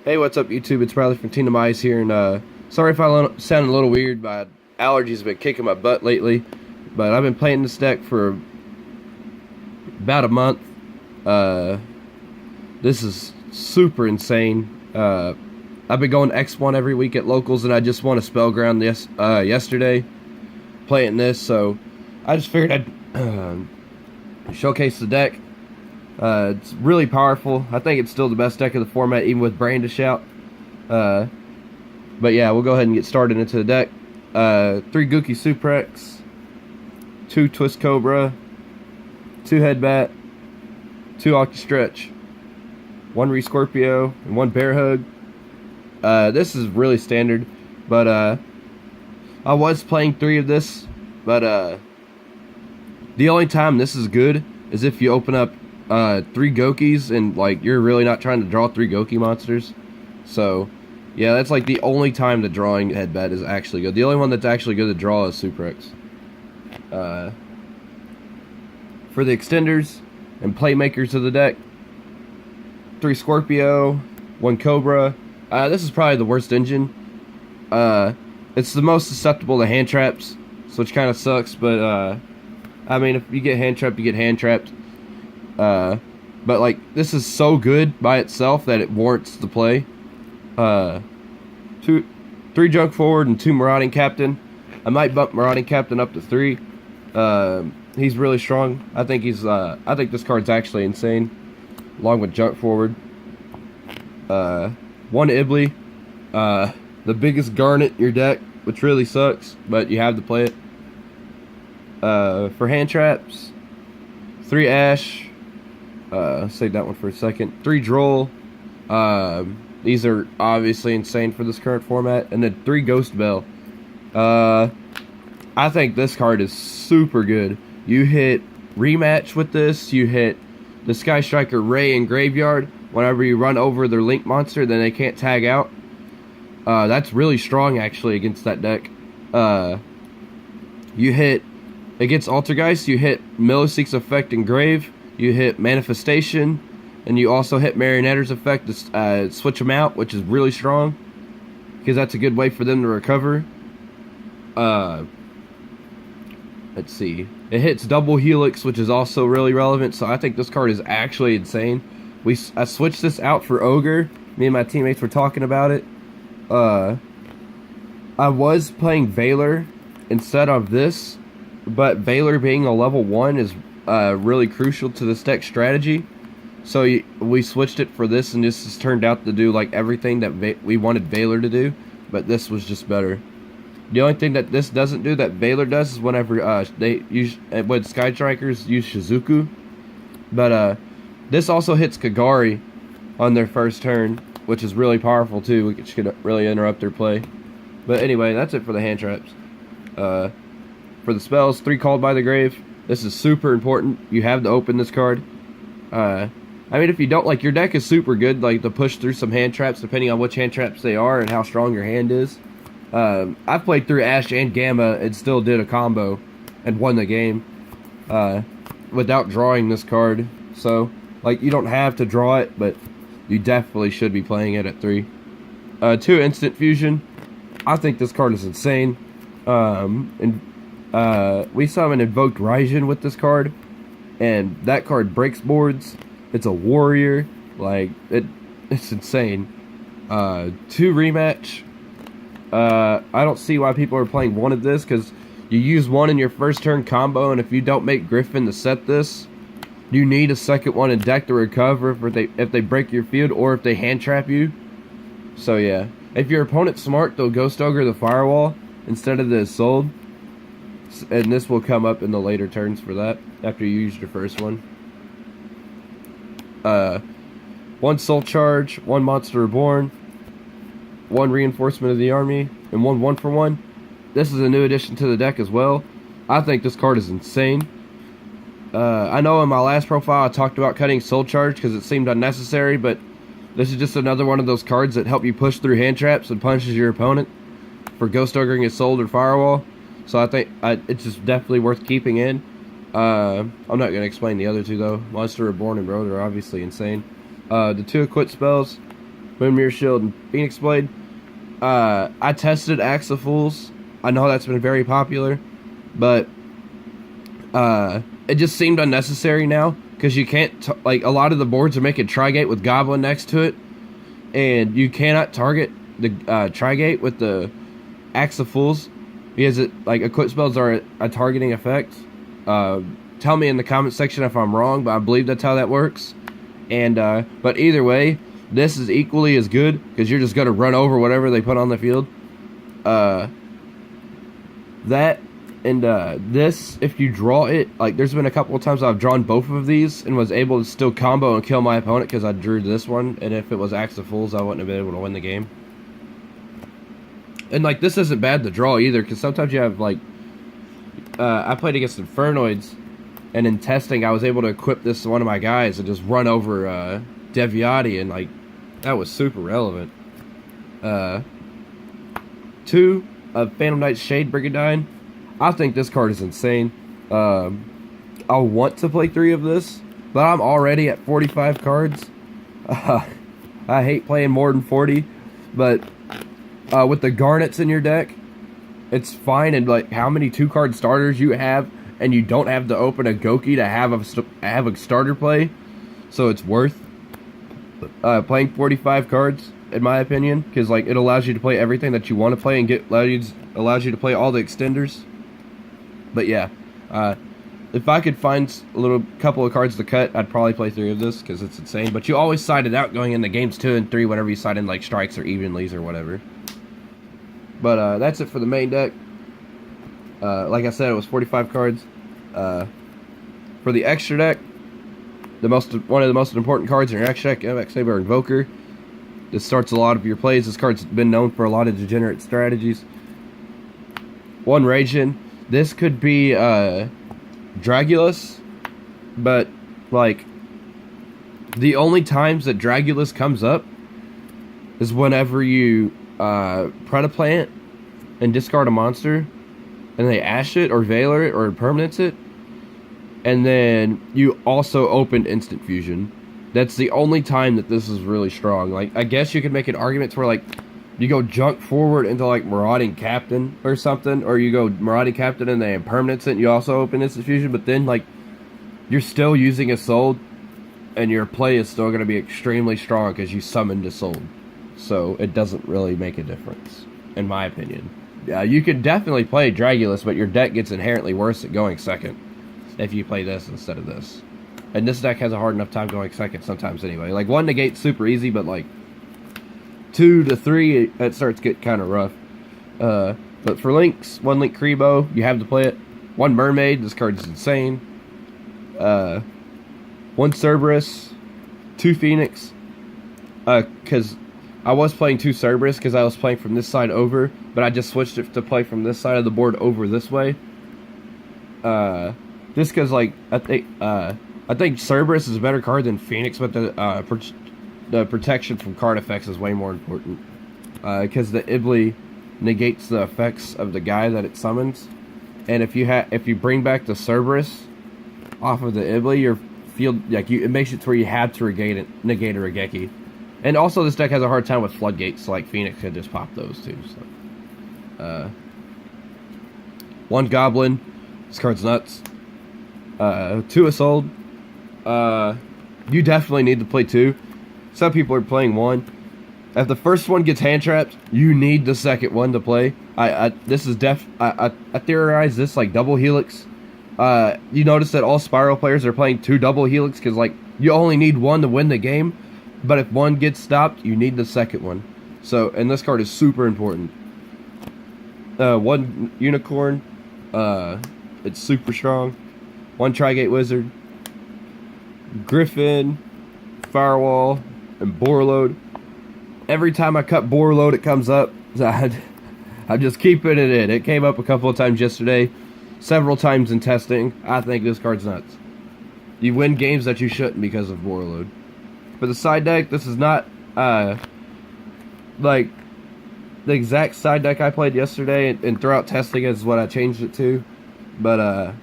Hey, what's up, YouTube? It's Bradley from TeamDemise here, and sorry if I sound a little weird. My allergies have been kicking my butt lately, but I've been playing this deck for about a month. This is super insane. I've been going X1 every week at locals, and I just won a Spellground yesterday playing this, so I just figured I'd showcase the deck. It's really powerful. I think it's still the best deck of the format, even with Brandish out. But yeah, we'll go ahead and get started into the deck. 3 Gouki Suprex, 2 Twist Cobra, 2 Headbat, 2 Octa Stretch, 1 Re-Scorpio, and 1 Bear Hug. This is really standard, but I was playing 3 of this, but the only time this is good is if you open up 3 Goukis and like you're really not trying to draw 3 Gouki monsters. So yeah, that's like the only time the drawing Headbat is actually good. The only one that's actually good to draw is Suprex. For the extenders and playmakers of the deck, 3 Scorpio, 1 Cobra. This is probably the worst engine. It's the most susceptible to hand traps, so which kind of sucks, but I mean, if you get hand trapped, you get hand trapped. But like, this is so good by itself that it warrants the play. 3 Junk Forward and 2 Marauding Captain. I might bump Marauding Captain up to 3. He's really strong. I think this card's actually insane, along with Junk Forward. 1 Ibley, the biggest Garnet in your deck, which really sucks, but you have to play it. For hand traps, 3 Ash. Save that one for a second. 3 Droll. These are obviously insane for this current format. And then 3 Ghost Bell. I think this card is super good. You hit Rematch with this. You hit the Sky Striker Ray in Graveyard. Whenever you run over their Link monster, then they can't tag out. That's really strong, actually, against that deck. You hit, against Altergeist, you hit Milliseek's Effect in Grave. You hit Manifestation, and you also hit Marionetter's Effect to switch them out, which is really strong, because that's a good way for them to recover. Let's see. It hits Double Helix, which is also really relevant, so I think this card is actually insane. I switched this out for Ogre. Me and my teammates were talking about it. I was playing Valor instead of this, but Valor being a level 1 is really crucial to this deck strategy, so we switched it for this, and this has turned out to do like everything that we wanted Valor to do, but this was just better. The only thing that this doesn't do that Valor does is whenever when Sky Strikers use Shizuku, but this also hits Kagari on their first turn, which is really powerful too, which could really interrupt their play. But anyway, that's it for the hand traps. For the spells, 3 Called by the Grave. This is super important. You have to open this card. I mean, if you don't, like, your deck is super good, like, to push through some hand traps, depending on which hand traps they are and how strong your hand is. I've played through Ash and Gamma and still did a combo and won the game without drawing this card. So, like, you don't have to draw it, but you definitely should be playing it at 3. 2 Instant Fusion. I think this card is insane. We saw an Invoked Raijin with this card, and that card breaks boards. It's a warrior. Like, it's insane. 2 Rematch. I don't see why people are playing 1 of this, because you use 1 in your first turn combo, and if you don't make Griffin to set this, you need a second one in deck to recover if they break your field or if they hand trap you. So yeah, if your opponent's smart, they'll Ghost Ogre the Firewall instead of the Assault, and this will come up in the later turns for that after you used your first one. 1 Soul Charge, 1 Monster Reborn, 1 Reinforcement of the Army, and 1 1-for-1. This is a new addition to the deck as well. I think this card is insane. I know in my last profile I talked about cutting Soul Charge because it seemed unnecessary, but this is just another one of those cards that help you push through hand traps and punishes your opponent for Ghost Ogring his Soul or Firewall. So I think it's just definitely worth keeping in. I'm not going to explain the other two though. Monster Reborn and Road are obviously insane. The 2 Equip spells, Mirror Shield, and Phoenix Blade. I tested Axe of Fools. I know that's been very popular, but it just seemed unnecessary now, because you can't, like, a lot of the boards are making Trigate with Goblin next to it, and you cannot target the Trigate with the Axe of Fools, because it, like, equip spells are a targeting effect. Tell me in the comment section if I'm wrong, but I believe that's how that works. And but either way, this is equally as good, because you're just going to run over whatever they put on the field. That and this, if you draw it, like, there's been a couple of times I've drawn both of these and was able to still combo and kill my opponent because I drew this one, and if it was Axe of Fools, I wouldn't have been able to win the game. And, like, this isn't bad to draw either, because sometimes you have, like, I played against Infernoids, and in testing, I was able to equip this to one of my guys and just run over Deviati, and, like, that was super relevant. 2 of Phantom Knight's Shade Brigandine. I think this card is insane. I want to play 3 of this, but I'm already at 45 cards. I hate playing more than 40, but with the Garnets in your deck, it's fine. And, like, how many 2-card starters you have, and you don't have to open a Gouki to have a starter play, so it's worth playing 45 cards, in my opinion, because, like, it allows you to play everything that you want to play and allows you to play all the extenders. But yeah, if I could find a couple of cards to cut, I'd probably play 3 of this, because it's insane. But you always side it out going into games 2 and 3 whenever you side in, like, strikes or evenlies or whatever. But that's it for the main deck. Like I said, it was 45 cards. For the extra deck, one of the most important cards in your extra deck, MX Saber Invoker. This starts a lot of your plays. This card's been known for a lot of degenerate strategies. 1 Raging. This could be Dragulus, but, like, the only times that Dragulus comes up is whenever you Predaplant and discard a monster, and they Ash it, or Veiler it, or Permanence it, and then you also open Instant Fusion. That's the only time that this is really strong. Like, I guess you could make an argument to where, like, you go junk forward into, like, Marauding Captain or something, or you go Marauding Captain and then Permanence it and you also open Instant Fusion, but then, like, you're still using a Soul, and your play is still going to be extremely strong because you summoned a Soul. So it doesn't really make a difference, in my opinion. You could definitely play Dragulus, but your deck gets inherently worse at going second if you play this instead of this. And this deck has a hard enough time going second sometimes anyway. Like, 1 negate's super easy, but, like, 2 to 3, it starts to get kind of rough. But for links, 1 Link Kribo, you have to play it. 1 Mermaid, this card is insane. 1 Cerberus, 2 Phoenix. Because I was playing 2 Cerberus because I was playing from this side over, but I just switched it to play from this side of the board over this way. Just because, like, I think Cerberus is a better card than Phoenix, but the protection from card effects is way more important. Because the Ibli negates the effects of the guy that it summons, and if you bring back the Cerberus off of the Ibli, your field, like, it makes it to where you have to negate a Regeki. And also, this deck has a hard time with floodgates, so, like, Phoenix could just pop those too. So, 1 Goblin. This card's nuts. 2 Assault. You definitely need to play 2. Some people are playing 1. If the first one gets hand trapped, you need the second one to play. I theorize this like double Helix. You notice that all Spiral players are playing 2 double Helix because, like, you only need 1 to win the game. But if 1 gets stopped, you need the second one. So, and this card is super important. 1 Unicorn. It's super strong. 1 Trigate Wizard. Griffin. Firewall. And Boreload. Every time I cut Boreload, it comes up. So I'm just keeping it in. It came up a couple of times yesterday. Several times in testing. I think this card's nuts. You win games that you shouldn't because of Boreload. For the side deck, this is not, like, the exact side deck I played yesterday, and throughout testing is what I changed it to. But,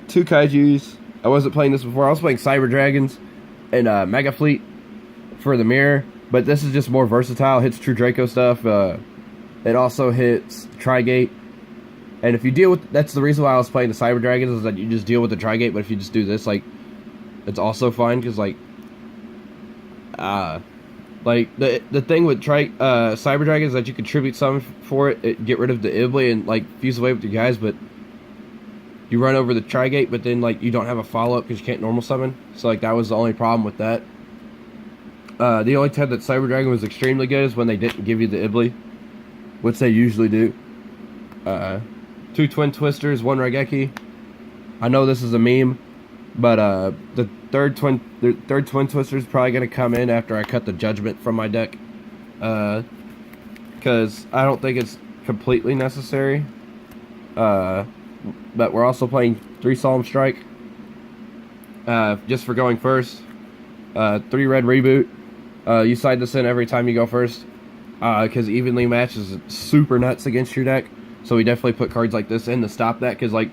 2 Kaijus. I wasn't playing this before. I was playing Cyber Dragons and Mega Fleet. for the mirror, but this is just more versatile. It hits True Draco stuff. It also hits Trigate. And if you deal with, that's the reason why I was playing the Cyber Dragons, is that you just deal with the Trigate, but if you just do this, like, it's also fine, because, like, the thing with Cyber Dragons is that you contribute some for it, get rid of the Ibly, and, like, fuse away with your guys, but you run over the Trigate, but then, like, you don't have a follow-up because you can't normal summon, so, like, that was the only problem with that. The only time that Cyber Dragon was extremely good is when they didn't give you the Ibly, which they usually do. 2 Twin Twisters, 1 Raigeki. I know this is a meme, but the third Twin Twister is probably going to come in after I cut the Judgment from my deck. Because I don't think it's completely necessary. But we're also playing 3 Solemn Strike. Just for going first. 3 red reboot. You side this in every time you go first. Because evenly match is super nuts against your deck. So we definitely put cards like this in to stop that, because, like,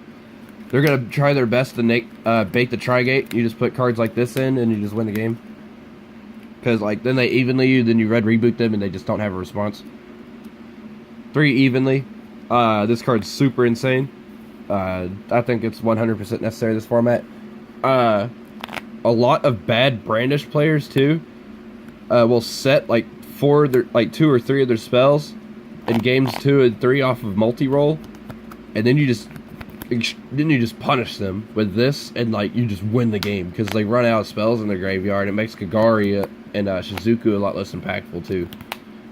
they're going to try their best to bait the Trigate. You just put cards like this in, and you just win the game. Because, like, then they evenly you, then you red reboot them, and they just don't have a response. 3 evenly. This card's super insane. I think it's 100% necessary in this format. A lot of bad Brandish players, too, will set, like, 2 or 3 of their spells in games 2 and 3 off of multi-roll, and then you just punish them with this, and, like, you just win the game because they run out of spells in their graveyard. It makes Kagari and Shizuku a lot less impactful too.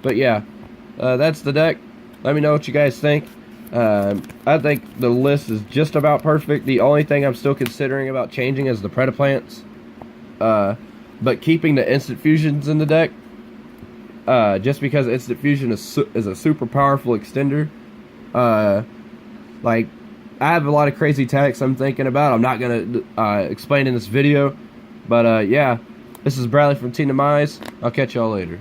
But yeah, that's the deck. Let me know what you guys think. I think the list is just about perfect. The only thing I'm still considering about changing is the Predaplants, but keeping the instant fusions in the deck. Just because Instant Fusion is a super powerful extender. Like, I have a lot of crazy tactics I'm thinking about. I'm not going to explain in this video. But, yeah, this is Bradley from TeamDemise. I'll catch y'all later.